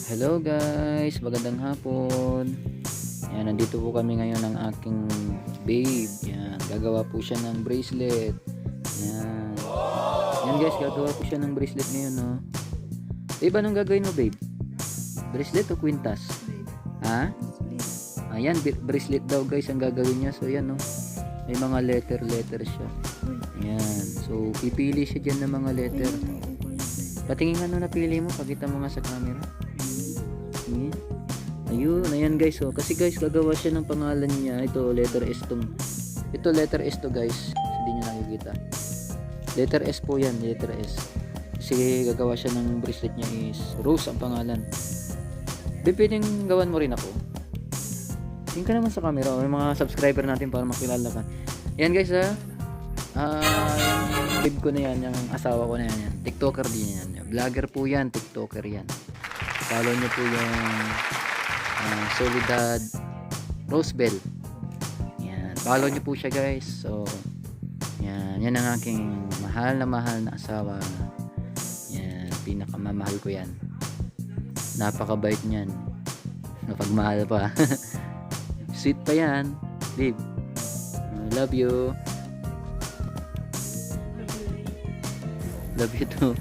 Hello guys, magandang hapon. Yan, nandito po kami ngayon ng aking babe. Yan, gagawa po siya ng bracelet. Yan. Yan guys, gagawa po siya ng bracelet ngayon, no. Babe, anong gagawin mo, babe? Bracelet o kwintas? Ha? Ayan, bracelet daw guys ang gagawin niya. So yan, no. May mga letter siya. Yan. So, pipili siya dyan ng mga letter. Patingin ano napili mo, pakita mo nga sa camera. Ayan. Ayun, ayan guys, oh. Kasi guys, gagawa siya ng pangalan niya. Ito, letter S tong. Ito, letter S to guys. Hindi niyo nakikita. Letter S po yan, letter S. Kasi gagawa siya ng bracelet niya is Rose ang pangalan. Pwedeng gawan mo rin ako. Tingin ka naman sa camera, may mga subscriber natin para makilala ka. Ayan guys, ha. Yung babe ko na yan, yung asawa ko na yan. TikToker din yan. Vlogger po yan, TikToker yan. Follow nyo po yung Soledad Rosebell. Yan. Follow nyo po siya guys. So, yan. Yan ang aking mahal na asawa. Yan. Pinakamamahal ko yan. Napakabait niyan. Napagmahal pa. Sweet pa yan. Babe. I love you. Love you too.